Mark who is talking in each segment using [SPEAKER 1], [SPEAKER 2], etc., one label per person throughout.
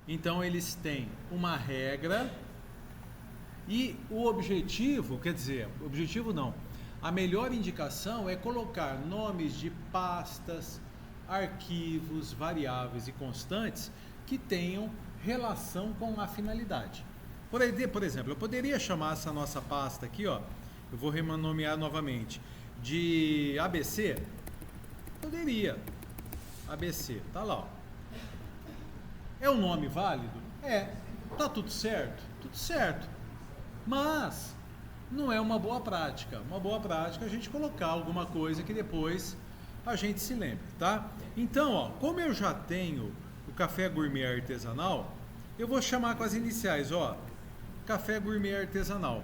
[SPEAKER 1] Então eles têm uma regra e o objetivo, quer dizer, objetivo não, a melhor indicação é colocar nomes de pastas, arquivos, variáveis e constantes que tenham relação com a finalidade. Por exemplo, eu poderia chamar essa nossa pasta aqui, ó, eu vou renomear novamente, de ABC? Poderia. ABC, tá lá, ó. É um nome válido? É. Tá tudo certo? Tudo certo. Mas não é uma boa prática. Uma boa prática é a gente colocar alguma coisa que depois a gente se lembre, tá? Então, ó, como eu já tenho o café gourmet artesanal, eu vou chamar com as iniciais, ó, café gourmet artesanal,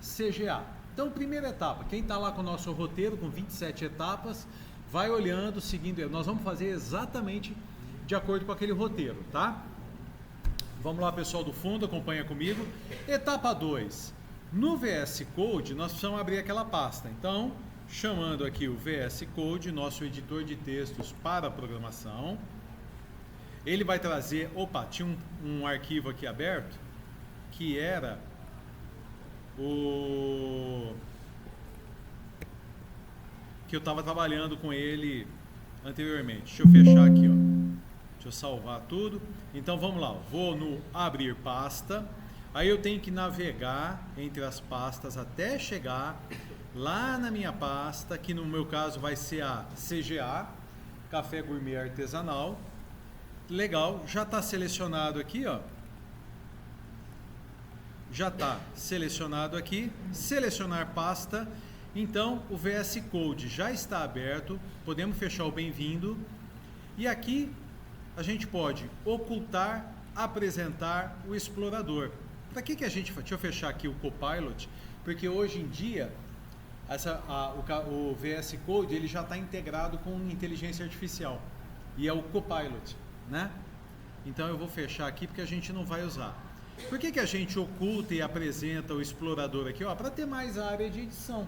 [SPEAKER 1] CGA. Então, primeira etapa, quem está lá com o nosso roteiro, com 27 etapas, vai olhando, seguindo ele. Nós vamos fazer exatamente de acordo com aquele roteiro, tá? Vamos lá, pessoal do fundo, acompanha comigo. Etapa 2. No VS Code, nós precisamos abrir aquela pasta. Então, chamando aqui o VS Code, nosso editor de textos para programação. Ele vai trazer... Opa, tinha um arquivo aqui aberto, que era o... que eu estava trabalhando com ele anteriormente. Deixa eu fechar aqui, ó. Deixa eu salvar tudo. Então vamos lá, vou no abrir pasta, aí eu tenho que navegar entre as pastas até chegar lá na minha pasta, que no meu caso vai ser a CGA, Café Gourmet Artesanal. Legal, já está selecionado aqui, ó. Já está selecionado aqui, selecionar pasta. Então o VS Code já está aberto, podemos fechar o bem-vindo. E aqui a gente pode ocultar, apresentar o explorador. Para que a gente... Deixa eu fechar aqui o Copilot, porque hoje em dia o VS Code ele já está integrado com inteligência artificial. E é o Copilot, né? Então eu vou fechar aqui porque a gente não vai usar. Por que a gente oculta e apresenta o explorador aqui? Para ter mais a área de edição,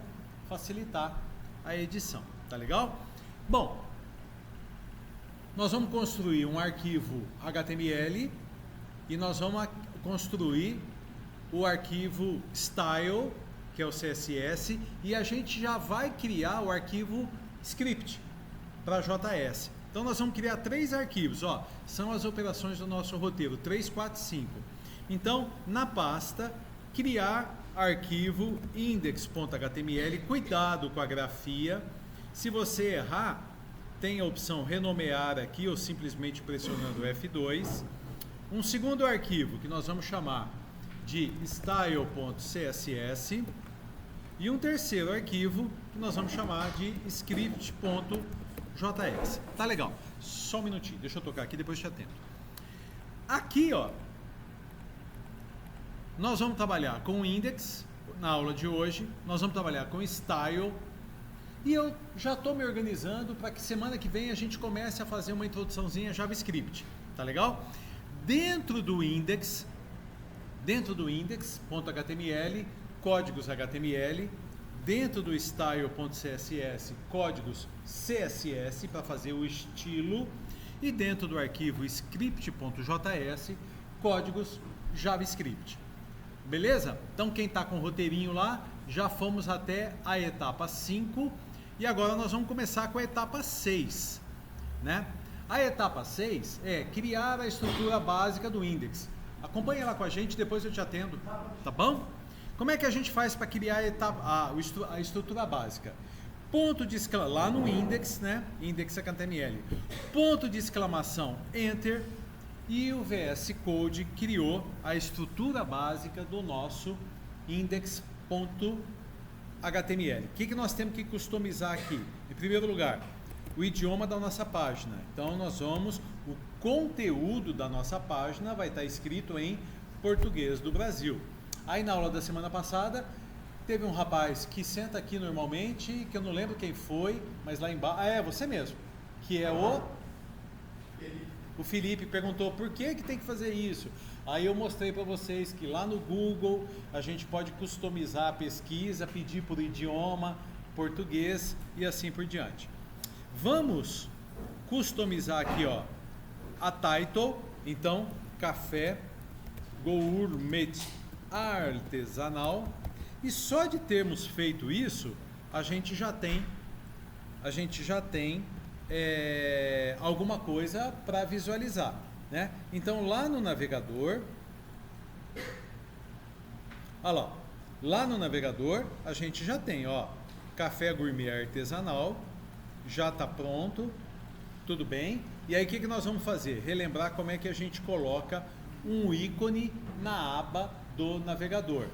[SPEAKER 1] facilitar a edição. Tá legal? Bom, nós vamos construir um arquivo HTML e nós vamos construir o arquivo style, que é o CSS, e a gente já vai criar o arquivo script para JS. Então nós vamos criar 3 arquivos, ó, são as operações do nosso roteiro, 3, 4, 5. Então, na pasta, criar arquivo index.html, cuidado com a grafia. Se você errar, tem a opção renomear aqui ou simplesmente pressionando F2. Um segundo arquivo que nós vamos chamar de style.css e um terceiro arquivo que nós vamos chamar de script.js. Tá legal? Só um minutinho, deixa eu tocar aqui, depois eu te atento. Aqui, ó, nós vamos trabalhar com o index na aula de hoje, nós vamos trabalhar com style. E eu já estou me organizando para que semana que vem a gente comece a fazer uma introduçãozinha JavaScript, tá legal? Dentro do index.html, códigos HTML, dentro do style.css, códigos CSS para fazer o estilo, e dentro do arquivo script.js, códigos JavaScript. Beleza? Então quem está com o roteirinho lá, já fomos até a etapa 5 e agora nós vamos começar com a etapa 6, né? A etapa 6 é criar a estrutura básica do index. Acompanha lá com a gente, depois eu te atendo, tá bom? Como é que a gente faz para criar a estrutura básica? Ponto de exclamação, lá no index, né? Index.html. Ponto de exclamação, enter. E o VS Code criou a estrutura básica do nosso index.html. O que nós temos que customizar aqui? Em primeiro lugar, o idioma da nossa página. Então nós vamos, o conteúdo da nossa página vai estar escrito em português do Brasil. Aí na aula da semana passada, teve um rapaz que senta aqui normalmente, que eu não lembro quem foi, mas lá embaixo, é você mesmo, que é o Felipe perguntou por que tem que fazer isso. Aí eu mostrei para vocês que lá no Google a gente pode customizar a pesquisa, pedir por idioma, português e assim por diante. Vamos customizar aqui, ó, a title. Então café gourmet artesanal, e só de termos feito isso, a gente já tem alguma coisa para visualizar, né? Então lá no navegador, olha lá no navegador a gente já tem, ó, café gourmet artesanal, já está pronto, tudo bem. E aí o que nós vamos fazer? Relembrar como é que a gente coloca um ícone na aba do navegador.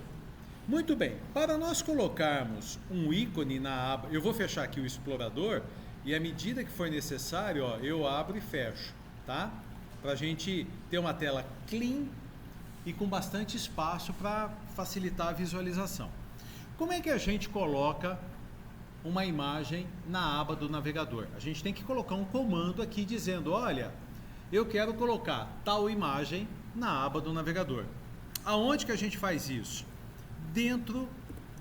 [SPEAKER 1] Muito bem, para nós colocarmos um ícone na aba, eu vou fechar aqui o explorador e à medida que for necessário, ó, eu abro e fecho, tá? Para a gente ter uma tela clean e com bastante espaço para facilitar a visualização. Como é que a gente coloca uma imagem na aba do navegador? A gente tem que colocar um comando aqui dizendo, olha, eu quero colocar tal imagem na aba do navegador. Aonde que a gente faz isso? Dentro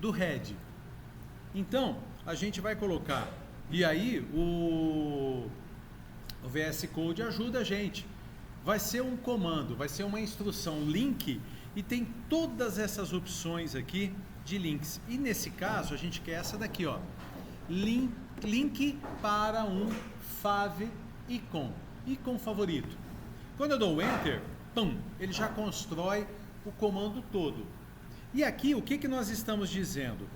[SPEAKER 1] do head. Então, a gente vai colocar, e aí o VS Code ajuda a gente. Vai ser um comando, vai ser uma instrução link e tem todas essas opções aqui de links. E nesse caso, a gente quer essa daqui, ó. Link para um favicon, ícone favorito. Quando eu dou Enter, pum, ele já constrói o comando todo. E aqui, o que nós estamos dizendo?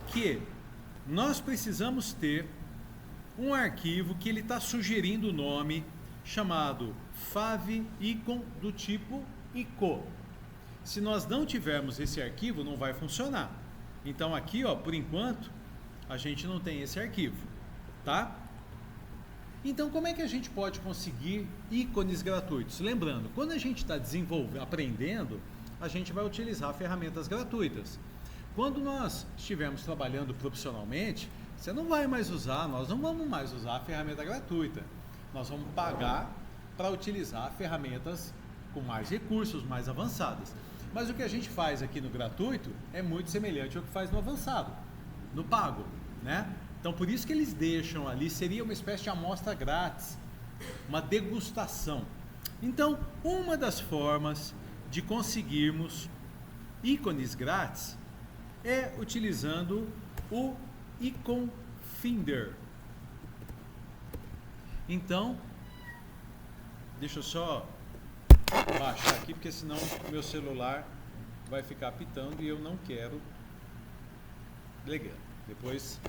[SPEAKER 1] Que nós precisamos ter um arquivo que ele está sugerindo o nome chamado favicon do tipo ICO. Se nós não tivermos esse arquivo, não vai funcionar. Então aqui, ó, por enquanto, a gente não tem esse arquivo, tá? Então, como é que a gente pode conseguir ícones gratuitos? Lembrando, quando a gente está aprendendo, a gente vai utilizar ferramentas gratuitas. Quando nós estivermos trabalhando profissionalmente, você não vai mais usar, nós não vamos mais usar a ferramenta gratuita. Nós vamos pagar para utilizar ferramentas com mais recursos, mais avançadas. Mas o que a gente faz aqui no gratuito é muito semelhante ao que faz no avançado, no pago, né? Então, por isso que eles deixam ali, seria uma espécie de amostra grátis, uma degustação. Então, uma das formas de conseguirmos ícones grátis é utilizando o Icon Finder. Então, deixa eu só baixar aqui, porque senão meu celular vai ficar pitando e eu não quero. Legal. Depois.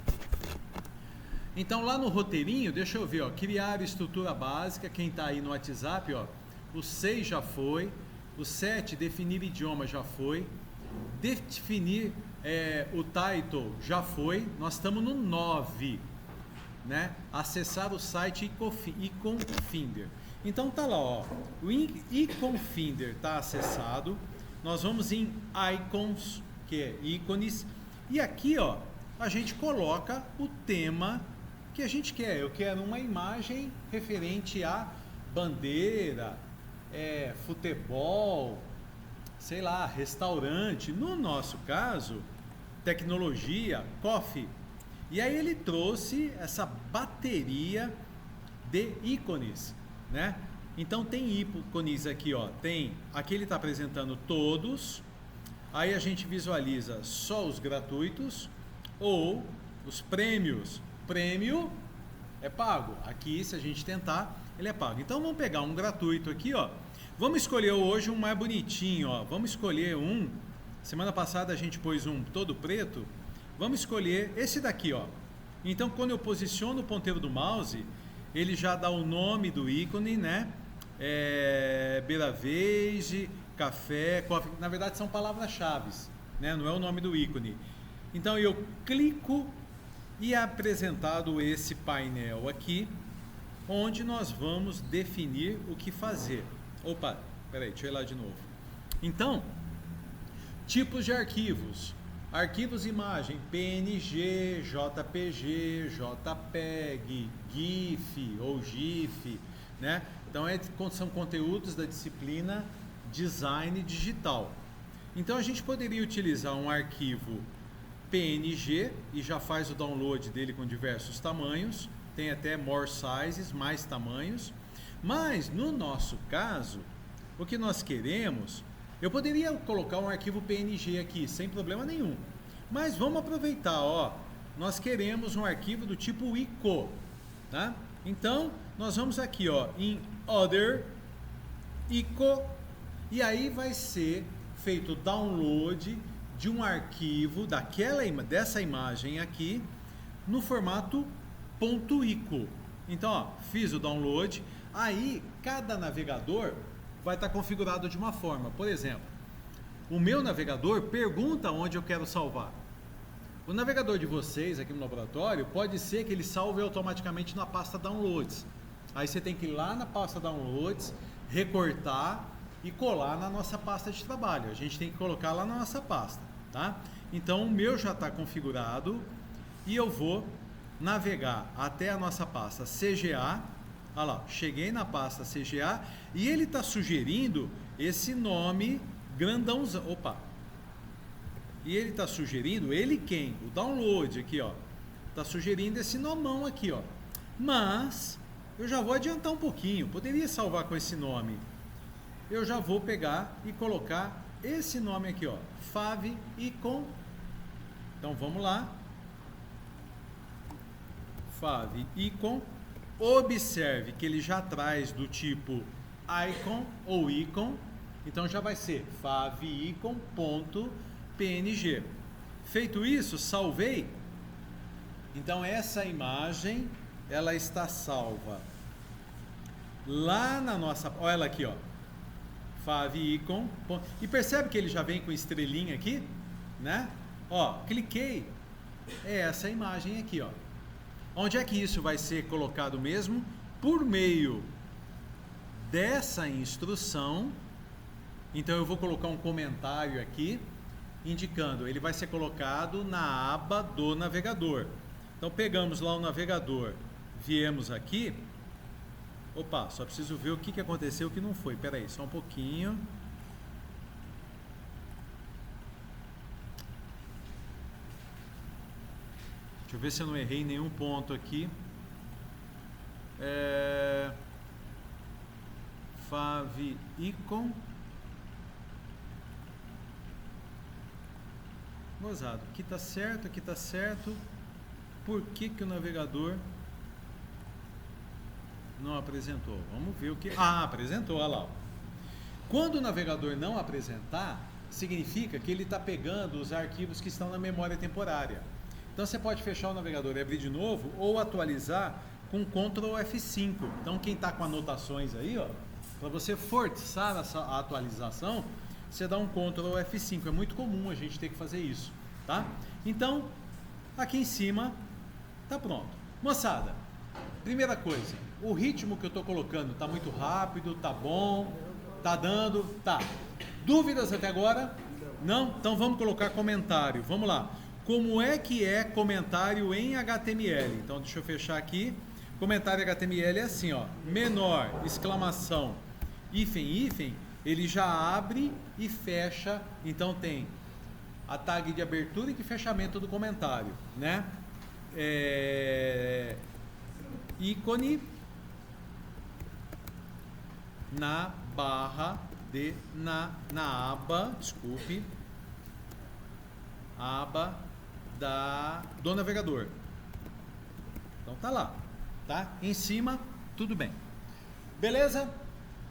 [SPEAKER 1] Então, lá no roteirinho, deixa eu ver, ó, criar estrutura básica. Quem está aí no WhatsApp, ó, o 6 já foi, o 7, definir idioma, já foi, definir o title, já foi. Nós estamos no 9, né? Acessar o site Icon Finder. Então tá lá, ó, o Icon Finder está acessado. Nós vamos em Icons, que é ícones, e aqui, ó, a gente coloca o tema que a gente quer. Eu quero uma imagem referente a bandeira, futebol, sei lá, restaurante. No nosso caso, tecnologia, coffee. E aí ele trouxe essa bateria de ícones, né? Então tem ícones aqui, ó. Aqui ele está apresentando todos. Aí a gente visualiza só os gratuitos ou os prêmios. Prêmio é pago. Aqui, se a gente tentar, ele é pago. Então vamos pegar um gratuito aqui, ó. Vamos escolher hoje um mais bonitinho, ó. Vamos escolher um. Semana passada a gente pôs um todo preto. Vamos escolher esse daqui, ó. Então, quando eu posiciono o ponteiro do mouse, ele já dá o nome do ícone, né? Beravage, café, coffee. Na verdade, são palavras-chave, né? Não é o nome do ícone. Então, eu clico e é apresentado esse painel aqui, onde nós vamos definir o que fazer. Opa, peraí, deixa eu ir lá de novo. Então, tipos de arquivos. Arquivos imagem, PNG, JPG, JPEG, GIF ou GIF, né? Então, são conteúdos da disciplina Design Digital. Então, a gente poderia utilizar um arquivo PNG e já faz o download dele com diversos tamanhos. Tem até more sizes, mais tamanhos. Mas, no nosso caso, o que nós queremos, eu poderia colocar um arquivo PNG aqui, sem problema nenhum. Mas vamos aproveitar, ó, nós queremos um arquivo do tipo ICO, tá? Então, nós vamos aqui, ó, em Other, ICO, e aí vai ser feito o download de um arquivo dessa imagem aqui no formato .ico. Então, ó, fiz o download, aí cada navegador vai estar configurado de uma forma. Por exemplo, o meu navegador pergunta onde eu quero salvar. O navegador de vocês aqui no laboratório pode ser que ele salve automaticamente na pasta downloads. Aí você tem que ir lá na pasta downloads, recortar e colar na nossa pasta de trabalho. A gente tem que colocar lá na nossa pasta, tá? Então o meu já está configurado e eu vou navegar até a nossa pasta CGA. Olha lá, cheguei na pasta CGA e ele está sugerindo esse nome grandãozão. Opa! E ele está sugerindo, ele quem? O download aqui, ó. Está sugerindo esse nomão aqui, ó. Mas eu já vou adiantar um pouquinho. Poderia salvar com esse nome. Eu já vou pegar e colocar esse nome aqui, ó. Favicon. Então vamos lá. Favicon. Observe que ele já traz do tipo icon ou icon. Então já vai ser favicon.png. Feito isso, salvei. Então essa imagem, ela está salva lá na nossa, olha ela aqui, ó, favicon. E percebe que ele já vem com estrelinha aqui, né? Ó, cliquei, é essa imagem aqui, ó. Onde é que isso vai ser colocado mesmo? Por meio dessa instrução. Então eu vou colocar um comentário aqui indicando, ele vai ser colocado na aba do navegador. Então pegamos lá o navegador, viemos aqui. Opa, só preciso ver o que aconteceu, o que não foi. Espera aí, só um pouquinho. Deixa eu ver se eu não errei nenhum ponto aqui. Favicon. Gozado, aqui está certo, aqui está certo. Por que o navegador não apresentou? Vamos ver o que... Ah, apresentou, olha lá. Quando o navegador não apresentar, significa que ele está pegando os arquivos que estão na memória temporária. Então você pode fechar o navegador e abrir de novo ou atualizar com Ctrl F5. Então quem está com anotações aí, ó, para você forçar a atualização, você dá um Ctrl F5. É muito comum a gente ter que fazer isso, tá? Então, aqui em cima, tá pronto. Moçada, primeira coisa, o ritmo que eu estou colocando está muito rápido, tá bom, tá dando, tá. Dúvidas até agora? Não? Então vamos colocar comentário. Vamos lá. Como é que é comentário em HTML? Então deixa eu fechar aqui. Comentário HTML é assim, ó, menor, exclamação, hífen, ele já abre e fecha. Então tem a tag de abertura e de fechamento do comentário, né? Ícone na barra de na aba, desculpe, aba do navegador. Então tá lá, tá? Em cima, tudo bem. Beleza?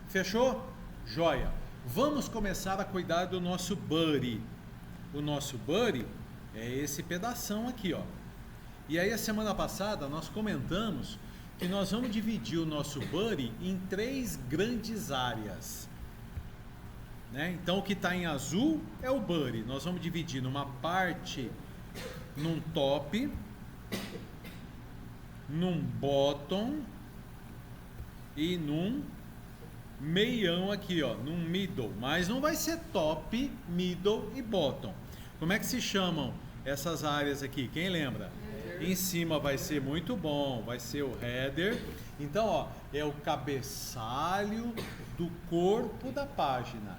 [SPEAKER 1] Fechou? Joia. Vamos começar a cuidar do nosso body. O nosso body é esse pedação aqui, ó. E aí a semana passada nós comentamos que nós vamos dividir o nosso body em 3 grandes áreas, né? Então o que está em azul é o body. Nós vamos dividir numa parte, num top, num bottom e num meião aqui, ó, num middle. Mas não vai ser top, middle e bottom. Como é que se chamam essas áreas aqui? Quem lembra? Em cima vai ser muito bom, vai ser o header. Então, ó, é o cabeçalho do corpo da página.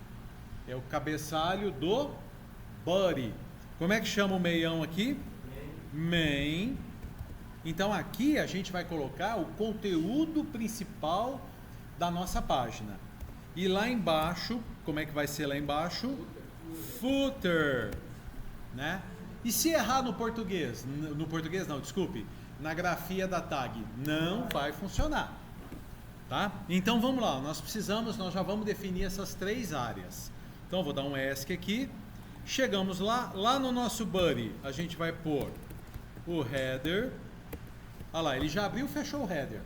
[SPEAKER 1] É o cabeçalho do body. Como é que chama o meião aqui? Main. Então aqui a gente vai colocar o conteúdo principal da nossa página. E lá embaixo, como é que vai ser lá embaixo? Footer, né? E se errar no português? No português não, desculpe. Na grafia da tag, não vai funcionar. Tá? Então vamos lá, nós já vamos definir essas 3 áreas. Então vou dar um ESC aqui. Chegamos lá no nosso body, a gente vai pôr o header. Olha lá, ele já abriu e fechou o header.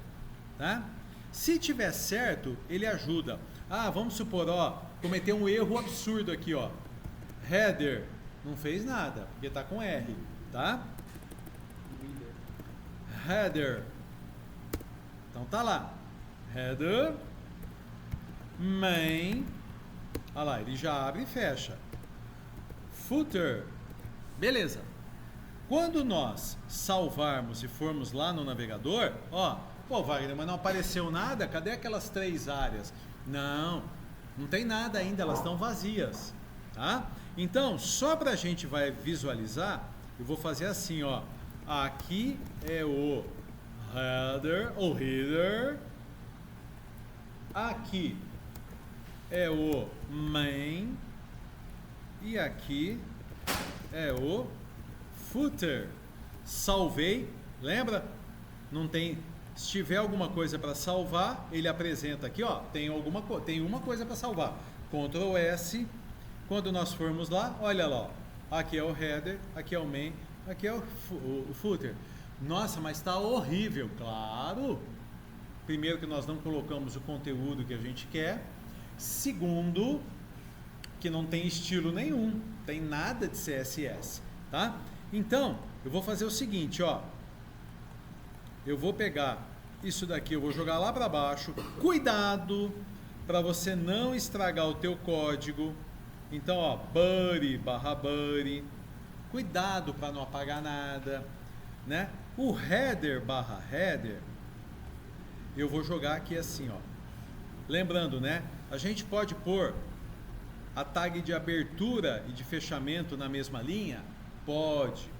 [SPEAKER 1] Tá? Se tiver certo, ele ajuda. Vamos supor, cometeu um erro absurdo aqui, header, não fez nada, porque está com R, tá? Header, então tá lá, header, main, olha lá, ele já abre e fecha, footer, beleza. Quando nós salvarmos e formos lá no navegador, pô, Wagner, mas não apareceu nada, cadê aquelas 3 áreas? Não tem nada ainda, elas estão vazias, tá? Então, só para a gente vai visualizar, eu vou fazer assim, aqui é o header, aqui é o main e aqui é o footer. Salvei, lembra? Não tem. Se tiver alguma coisa para salvar, ele apresenta aqui, tem uma coisa para salvar. Ctrl S. Quando nós formos lá, olha lá, aqui é o header, aqui é o main, aqui é o footer. Nossa, mas está horrível, claro. Primeiro que nós não colocamos o conteúdo que a gente quer. Segundo, que não tem estilo nenhum, tem nada de CSS, tá? Então, eu vou fazer o seguinte, eu vou pegar isso daqui, eu vou jogar lá para baixo. Cuidado para você não estragar o teu código. Então, buddy, /buddy. Cuidado para não apagar nada, né? O header /header, eu vou jogar aqui assim, Lembrando, né? A gente pode pôr a tag de abertura e de fechamento na mesma linha? Pode.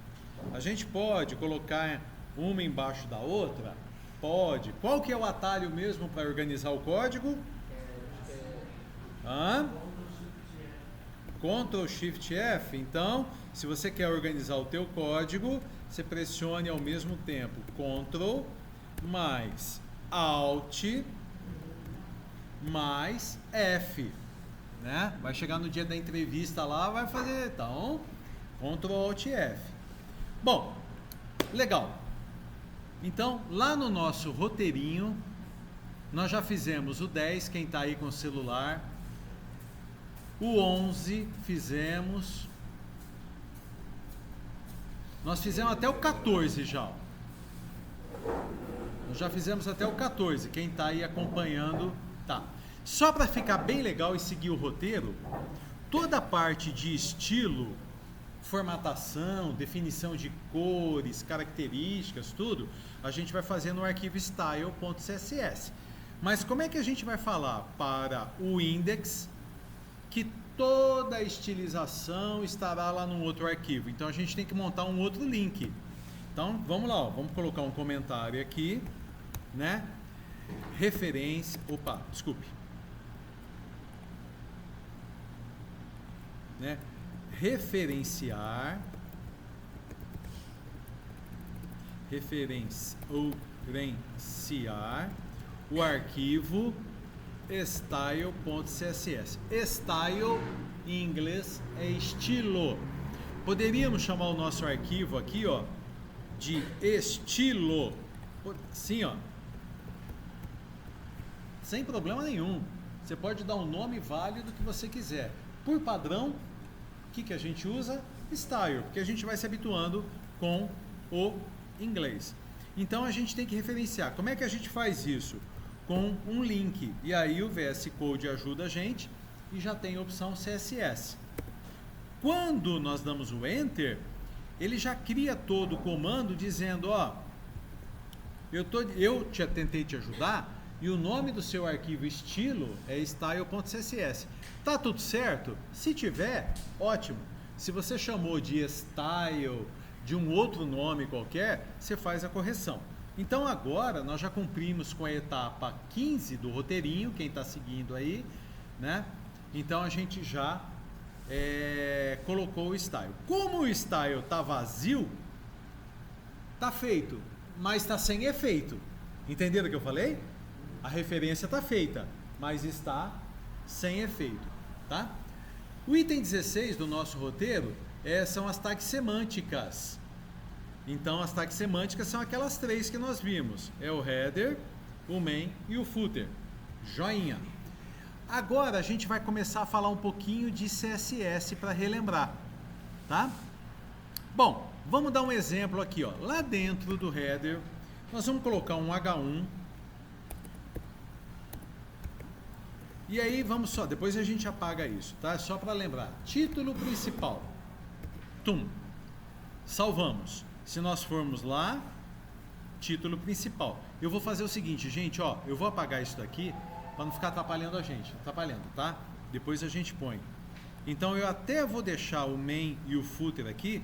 [SPEAKER 1] A gente pode colocar uma embaixo da outra? Pode. Qual que é o atalho mesmo para organizar o código? Ctrl Shift F. Então, se você quer organizar o teu código, você pressione ao mesmo tempo Ctrl mais Alt mais F, né? Vai chegar no dia da entrevista lá, vai fazer, então, Ctrl Alt F. Bom, legal. Então, lá no nosso roteirinho, nós já fizemos o 10, quem está aí com o celular. O 11 fizemos. Nós fizemos até o 14 já. Nós já fizemos até o 14. Quem está aí acompanhando, tá. Só para ficar bem legal e seguir o roteiro, toda a parte de estilo, formatação, definição de cores, características, tudo, a gente vai fazer no arquivo style.css. Mas como é que a gente vai falar para o index que toda a estilização estará lá num outro arquivo? Então a gente tem que montar um outro link. Então vamos lá, vamos colocar um comentário aqui, né? Referência, né? Referenciar o arquivo style.css. Style em inglês é estilo. Poderíamos chamar o nosso arquivo aqui, de estilo. Sim, sem problema nenhum. Você pode dar um nome válido que você quiser. Por padrão, o que a gente usa? Style, porque a gente vai se habituando com o inglês. Então a gente tem que referenciar. Como é que a gente faz isso? Com um link. E aí o VS Code ajuda a gente e já tem a opção CSS. Quando nós damos o Enter, ele já cria todo o comando dizendo, eu tentei te ajudar e o nome do seu arquivo estilo é style.css. Tá tudo certo? Se tiver, ótimo. Se você chamou de style, de um outro nome qualquer, você faz a correção. Então agora nós já cumprimos com a etapa 15 do roteirinho, quem está seguindo aí, né? Então a gente já colocou o style. Como o style está vazio, está feito, mas está sem efeito. Entenderam o que eu falei? A referência está feita, mas está sem efeito, tá? O item 16 do nosso roteiro são as tags semânticas. Então as tags semânticas são aquelas três que nós vimos. É o header, o main e o footer. Joinha. Agora a gente vai começar a falar um pouquinho de CSS para relembrar, tá? Bom, vamos dar um exemplo aqui, ó. Lá dentro do header, nós vamos colocar um H1. E aí vamos só, depois a gente apaga isso, tá? Só para lembrar. Título principal. Tum. Salvamos. Se nós formos lá, título principal. Eu vou fazer o seguinte, gente, ó, eu vou apagar isso daqui para não ficar atrapalhando a gente, tá? Depois a gente põe. Então eu até vou deixar o main e o footer aqui,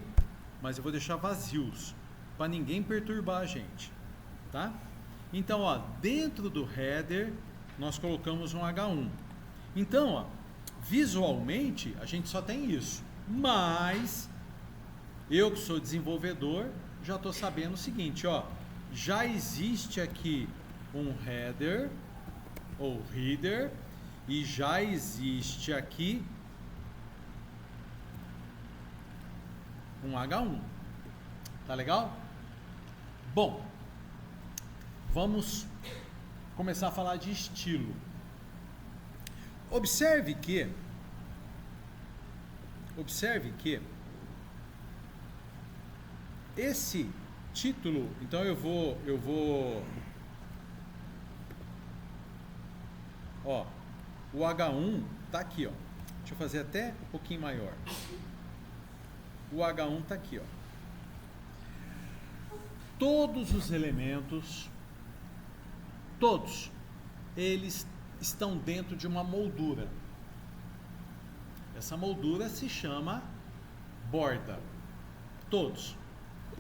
[SPEAKER 1] mas eu vou deixar vazios para ninguém perturbar a gente, tá? Então, ó, dentro do header nós colocamos um H1. Então, ó, visualmente a gente só tem isso, mas eu que sou desenvolvedor já estou sabendo o seguinte, ó, já existe aqui um header ou header e já existe aqui um H1. Tá legal? Bom, vamos começar a falar de estilo. Observe que esse título, então eu vou ó, o H1 tá aqui, ó. Deixa eu fazer até um pouquinho maior. O H1 tá aqui, ó. Todos os elementos, todos eles estão dentro de uma moldura. Essa moldura se chama borda. Todos.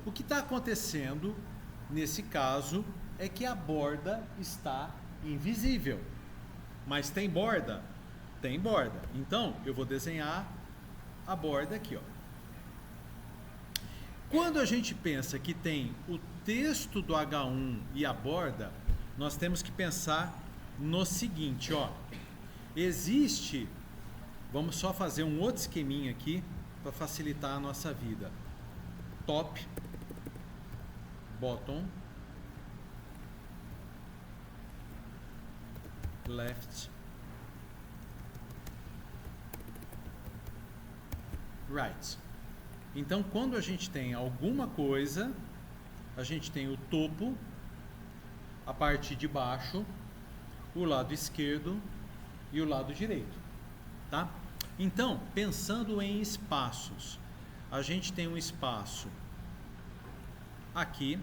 [SPEAKER 1] O que está acontecendo nesse caso é que a borda está invisível. Mas tem borda? Tem borda. Então, eu vou desenhar a borda aqui, ó. Quando a gente pensa que tem o texto do H1 e a borda, nós temos que pensar no seguinte, ó. Existe, vamos só fazer um outro esqueminha aqui para facilitar a nossa vida. Top, bottom, left, right. Então, quando a gente tem alguma coisa, a gente tem o topo, a parte de baixo, o lado esquerdo e o lado direito, tá? Então, pensando em espaços, a gente tem um espaço aqui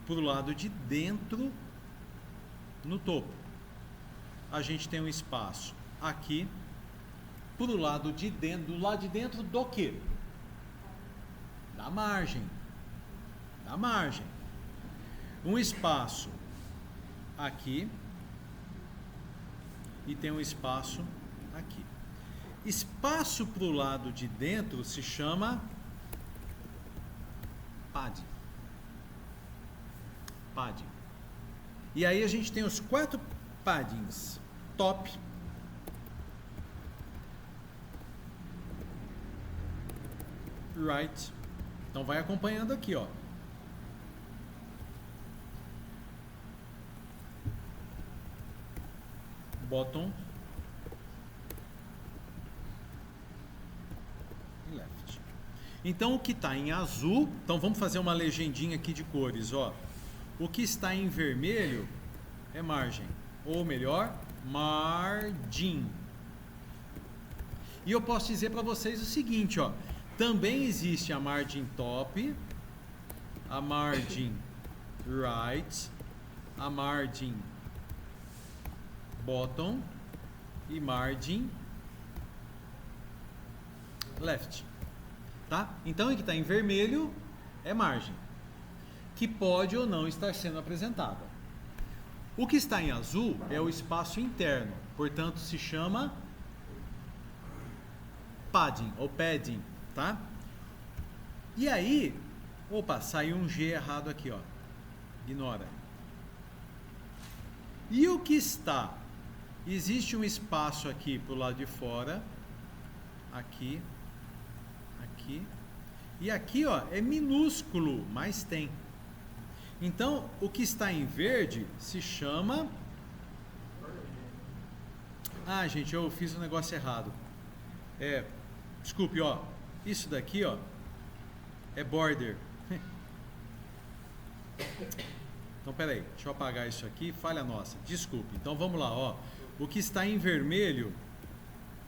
[SPEAKER 1] pro lado de dentro no topo. A gente tem um espaço aqui pro lado de dentro, do lado de dentro do quê? Da margem. Da margem. Um espaço aqui e tem um espaço aqui. Espaço para o lado de dentro se chama padding. Padding. E aí a gente tem os 4 paddings. Top, right. Então vai acompanhando aqui, ó. Bottom e left. Então o que está em azul, então vamos fazer uma legendinha aqui de cores, ó. O que está em vermelho é margem, ou melhor, margin. E eu posso dizer para vocês o seguinte, ó. Também existe a margin top, a margin right, a margin bottom e margin left, tá? Então o que está em vermelho é margem, que pode ou não estar sendo apresentada. O que está em azul é o espaço interno, Portanto, se chama padding ou padding, tá? E aí, opa, saiu um G errado aqui, ó. Ignora. E o que está? Existe um espaço aqui pro lado de fora, aqui, aqui, e aqui, ó, é minúsculo, mas tem. Então, o que está em verde se chama... Ah, gente, eu fiz um negócio errado. Desculpe, ó, isso daqui, ó, é border. Então, peraí, deixa eu apagar isso aqui, falha nossa, desculpe. Então, vamos lá, ó. O que está em vermelho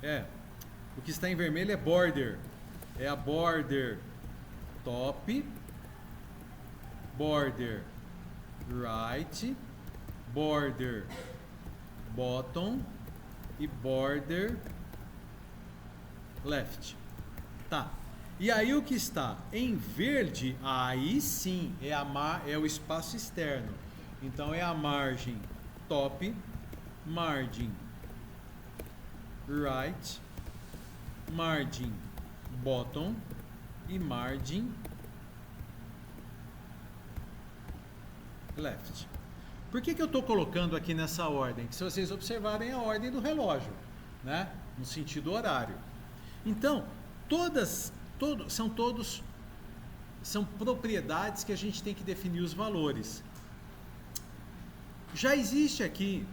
[SPEAKER 1] é border. É a border top, border right, border bottom e border left. Tá. E aí o que está em verde, aí sim, é o espaço externo. Então é a margem top, margem right, margem bottom e margem left. Por que eu estou colocando aqui nessa ordem? Que se vocês observarem a ordem do relógio, né? No sentido horário. Então, são propriedades que a gente tem que definir os valores. Já existem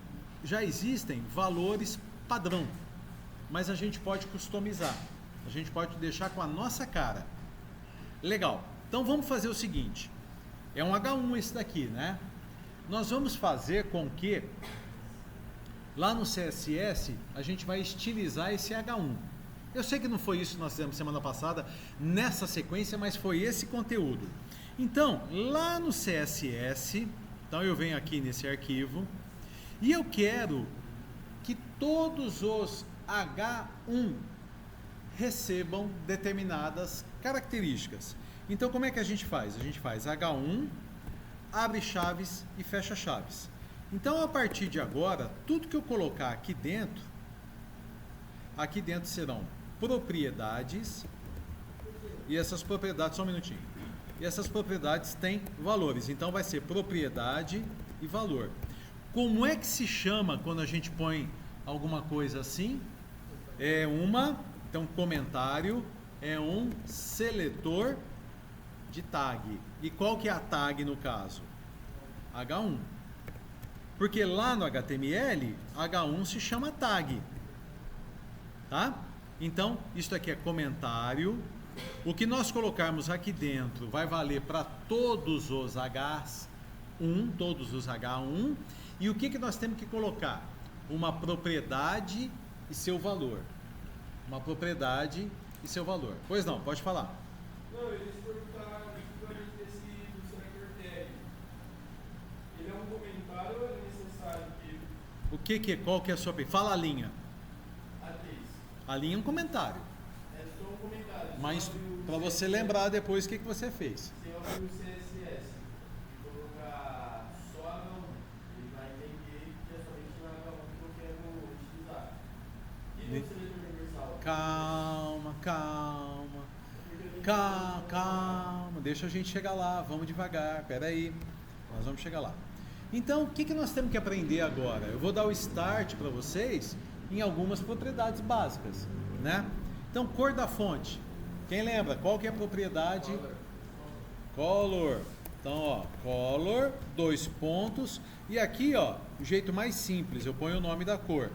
[SPEAKER 1] valores padrão, mas a gente pode customizar. A gente pode deixar com a nossa cara. Legal. Então vamos fazer o seguinte. É um H1 esse daqui, né? Nós vamos fazer com que lá no CSS a gente vai estilizar esse H1. Eu sei que não foi isso que nós fizemos semana passada nessa sequência, mas foi esse conteúdo. Então, lá no CSS, então eu venho aqui nesse arquivo e eu quero que todos os H1 recebam determinadas características. Então, como é que a gente faz? A gente faz H1, abre chaves e fecha chaves. Então, a partir de agora, tudo que eu colocar aqui dentro serão propriedades, e essas propriedades, só um minutinho, e essas propriedades têm valores, então vai ser propriedade e valor. Como é que se chama quando a gente põe alguma coisa assim? Então comentário é um seletor de tag. E qual que é a tag no caso? H1. Porque lá no HTML, H1 se chama tag. Tá? Então, isso aqui é comentário. O que nós colocarmos aqui dentro vai valer para todos os H1, E o que nós temos que colocar? Uma propriedade e seu valor. Uma propriedade e seu valor. Pois não, pode falar.
[SPEAKER 2] Não, eles perguntaram justamente do selector tag. Ele é um comentário ou é necessário que...
[SPEAKER 1] Qual que é a sua... Fala a linha. A linha é um comentário.
[SPEAKER 2] É só um comentário.
[SPEAKER 1] Mas para você lembrar depois o que você fez.
[SPEAKER 2] Se eu abrir o CSS e colocar só H1, ele vai entender que é somente o H1 que eu quero utilizar. E no seletor universal?
[SPEAKER 1] Calma. Deixa a gente chegar lá. Vamos devagar. Pera aí. Nós vamos chegar lá. Então, o que nós temos que aprender agora? Eu vou dar o start para vocês em algumas propriedades básicas, né? Então, cor da fonte. Quem lembra? Qual que é a propriedade? Color. Então, ó, color, 2 pontos. E aqui, ó, o jeito mais simples, eu ponho o nome da cor.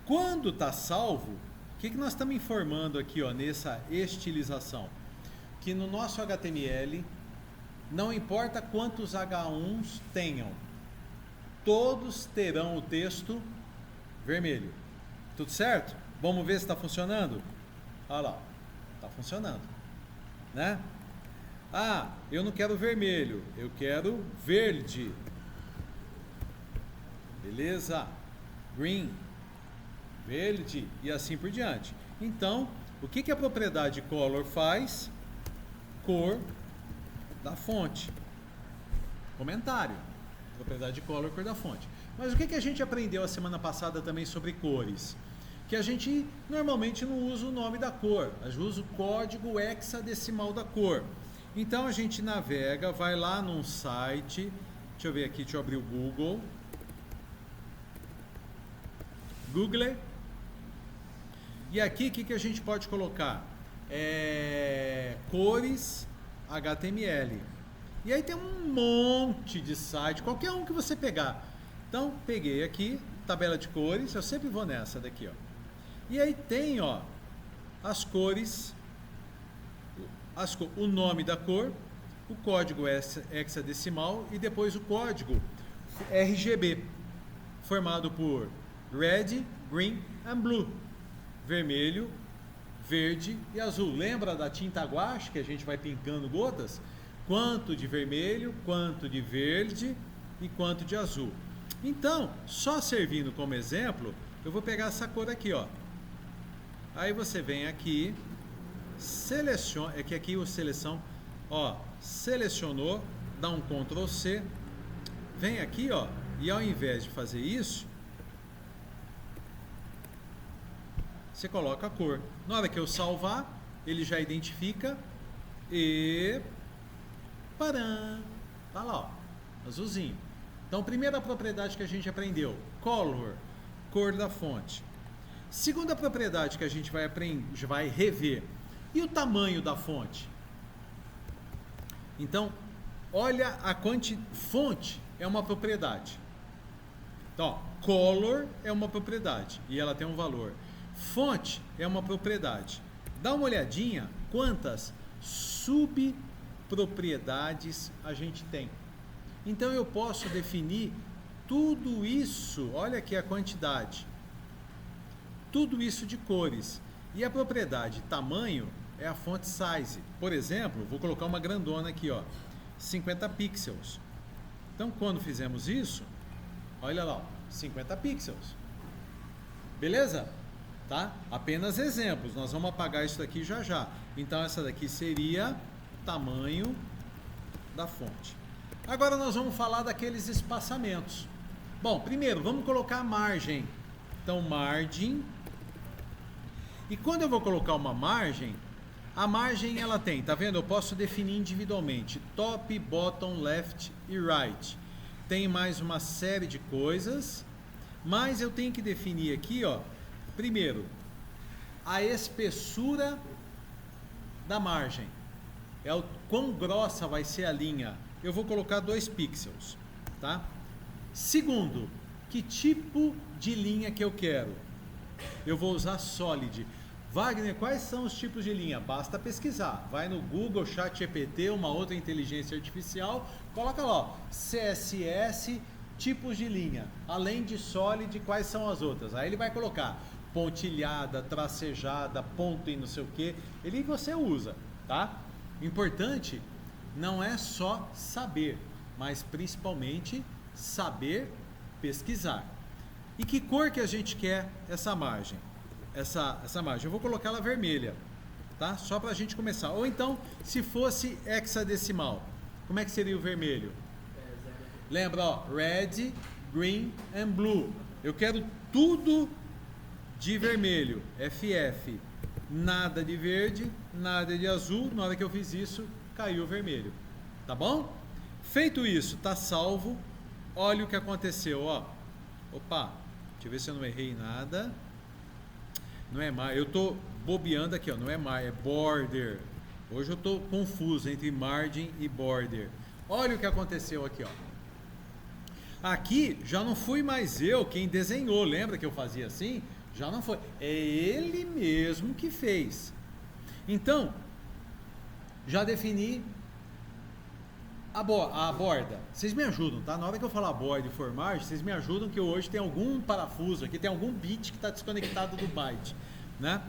[SPEAKER 1] Quando tá salvo, o que nós estamos informando aqui, ó, nessa estilização? Que no nosso HTML, não importa quantos H1s tenham, todos terão o texto vermelho. Tudo certo? Vamos ver se está funcionando? Olha lá, está funcionando, né? Ah, eu não quero vermelho, eu quero verde. Beleza? Green, verde e assim por diante. Então, o que a propriedade color faz? Cor da fonte. Comentário. Propriedade color, cor da fonte. Mas o que a gente aprendeu a semana passada também sobre cores? Que a gente normalmente não usa o nome da cor, a gente usa o código hexadecimal da cor. Então a gente navega, vai lá num site, deixa eu ver aqui, deixa eu abrir o Google. Google. E aqui o que a gente pode colocar? Cores HTML. E aí tem um monte de site, qualquer um que você pegar. Então, peguei aqui, tabela de cores, eu sempre vou nessa daqui, ó. E aí tem, ó, as cores, o nome da cor, o código hexadecimal e depois o código RGB, formado por Red, Green and Blue, vermelho, verde e azul. Lembra da tinta guache que a gente vai pingando gotas? Quanto de vermelho, quanto de verde e quanto de azul. Então, só servindo como exemplo, eu vou pegar essa cor aqui, ó. Aí você vem aqui, seleciona, é que aqui o seleção, ó, selecionou, dá um Ctrl C, vem aqui, ó, e ao invés de fazer isso, você coloca a cor. Na hora que eu salvar, ele já identifica e param, tá lá, ó, azulzinho. Então, primeira propriedade que a gente aprendeu, color, cor da fonte. Segunda propriedade que a gente vai rever, e o tamanho da fonte? Então, olha a fonte é uma propriedade. Então, ó, color é uma propriedade e ela tem um valor. Fonte é uma propriedade. Dá uma olhadinha quantas subpropriedades a gente tem. Então eu posso definir tudo isso, olha aqui a quantidade, tudo isso de cores. E a propriedade tamanho é a font size. Por exemplo, vou colocar uma grandona aqui, ó, 50 pixels. Então quando fizemos isso, olha lá, ó, 50 pixels. Beleza? Tá? Apenas exemplos, nós vamos apagar isso daqui já já. Então essa daqui seria tamanho da fonte. Agora nós vamos falar daqueles espaçamentos. Bom, primeiro vamos colocar a margem. Então margem. E quando eu vou colocar uma margem, a margem ela tem, tá vendo? Eu posso definir individualmente top, bottom, left e right. Tem mais uma série de coisas, mas eu tenho que definir aqui, ó, primeiro, a espessura da margem. É o quão grossa vai ser a linha. Eu vou colocar 2 pixels, tá? Segundo, que tipo de linha que eu quero? Eu vou usar solid. Wagner, quais são os tipos de linha? Basta pesquisar. Vai no Google, ChatGPT, uma outra inteligência artificial, coloca lá, ó, CSS, tipos de linha. Além de solid, quais são as outras? Aí ele vai colocar pontilhada, tracejada, ponto e não sei o que. Ele você usa, tá? Importante não é só saber, mas principalmente saber pesquisar. E que cor que a gente quer essa margem? Essa margem, eu vou colocar ela vermelha, tá? Só para a gente começar. Ou então, se fosse hexadecimal, como é que seria o vermelho? Lembra, ó, red, green and blue. Eu quero tudo de vermelho, FF. Nada de verde, nada de azul. Na hora que eu fiz isso, caiu o vermelho, tá bom? Feito isso, tá salvo. Olha o que aconteceu, ó. Opa, deixa eu ver se eu não errei nada. Não é mais, eu tô bobeando aqui, ó. Não é mais, é border. Hoje eu tô confuso entre margin e border. Olha o que aconteceu aqui, ó. Aqui já não fui mais eu quem desenhou. Lembra que eu fazia assim? Já não foi. É ele mesmo que fez. Então, já defini a borda. Vocês me ajudam, tá? Na hora que eu falar borda e formagem, vocês me ajudam que hoje tem algum parafuso aqui, tem algum bit que está desconectado do byte, né?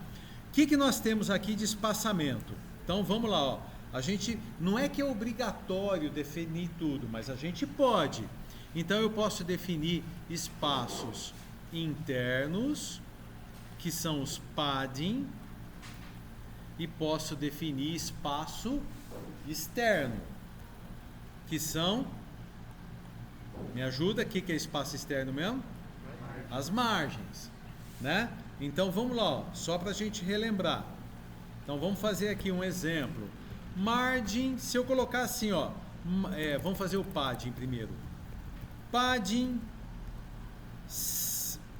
[SPEAKER 1] O que nós temos aqui de espaçamento? Então, vamos lá, ó. A gente, não é que é obrigatório definir tudo, mas a gente pode. Então, eu posso definir espaços internos, que são os padding, e posso definir espaço externo, que são Me ajuda? O que é espaço externo mesmo? As margens, né? Então vamos lá, ó, só para a gente relembrar. Então vamos fazer aqui um exemplo. Margem, se eu colocar assim, ó, vamos fazer o padding primeiro. Padding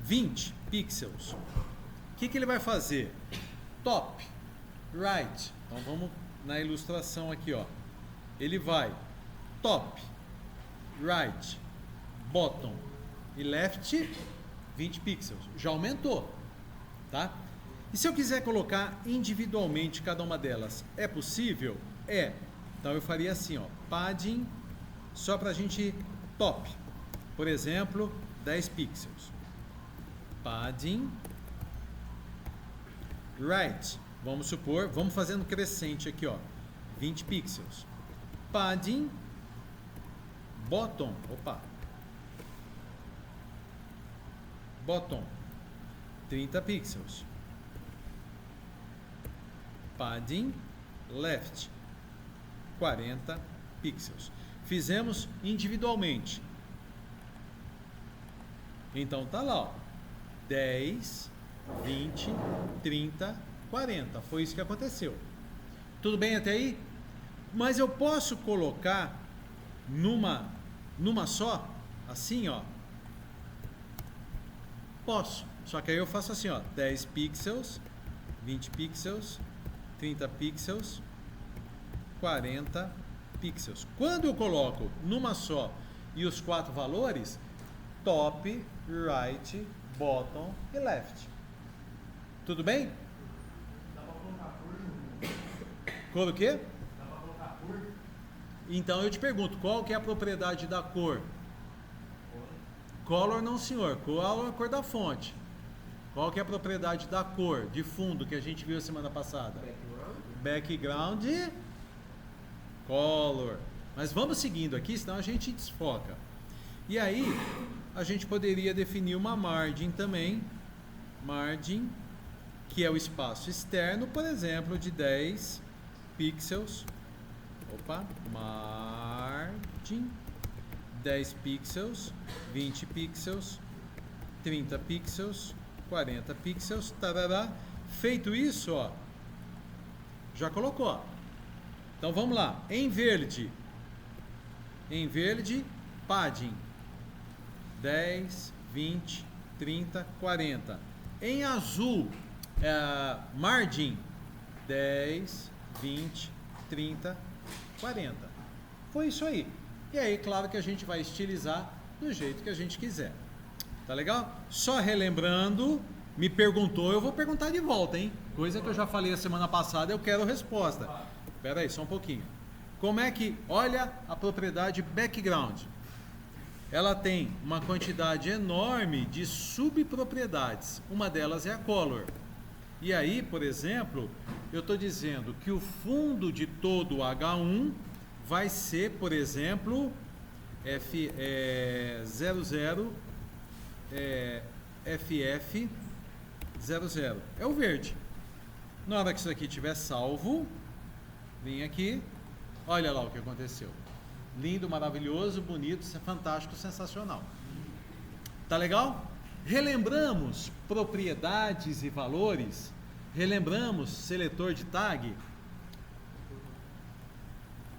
[SPEAKER 1] 20 pixels. O que ele vai fazer? Top, right. Então vamos na ilustração aqui, ó. Ele vai top, right, bottom e left 20 pixels. Já aumentou, tá? E se eu quiser colocar individualmente cada uma delas, é possível? É. Então eu faria assim, ó, padding só pra gente top. Por exemplo, 10 pixels. Padding right. Vamos supor, vamos fazendo crescente aqui, ó, 20 pixels. Padding bottom, bottom 30 pixels. Padding left 40 pixels. Fizemos individualmente. Então tá lá, ó, 10, 20, 30, 40. Foi isso que aconteceu. Tudo bem até aí? Mas eu posso colocar numa só, assim, ó. Posso. Só que aí eu faço assim, ó, 10 pixels, 20 pixels, 30 pixels, 40 pixels. Quando eu coloco numa só e os 4 valores, top, right, bottom e left. Tudo bem?
[SPEAKER 2] Dá pra colocar cor?
[SPEAKER 1] Cor o quê?
[SPEAKER 2] Dá pra colocar cor?
[SPEAKER 1] Então eu te pergunto, qual que é a propriedade da cor? Color não, senhor. Color é a cor da fonte. Qual que é a propriedade da cor de fundo que a gente viu semana passada? Background, color. Mas vamos seguindo aqui, senão a gente desfoca. E aí, a gente poderia definir uma margem também. Margem, que é o espaço externo, por exemplo, de 10 pixels. Margem, 10 pixels, 20 pixels, 30 pixels, 40 pixels, tarará. Feito isso, ó, já colocou, ó. Então vamos lá, em verde, padding 10, 20, 30, 40. Em azul, margin 10, 20, 30, 40. Foi isso aí. E aí, claro que a gente vai estilizar do jeito que a gente quiser. Tá legal? Só relembrando, me perguntou, eu vou perguntar de volta, hein? Coisa que eu já falei a semana passada, eu quero resposta. Espera aí, só um pouquinho. Como é que, olha a propriedade background. Ela tem uma quantidade enorme de subpropriedades. Uma delas é a color. E aí, por exemplo, eu estou dizendo que o fundo de todo o H1 vai ser, por exemplo, F00 FF00. É o verde. Na hora que isso aqui estiver salvo, vem aqui, olha lá o que aconteceu. Lindo, maravilhoso, bonito, fantástico, sensacional. Tá legal? Relembramos propriedades e valores? Relembramos seletor de tag?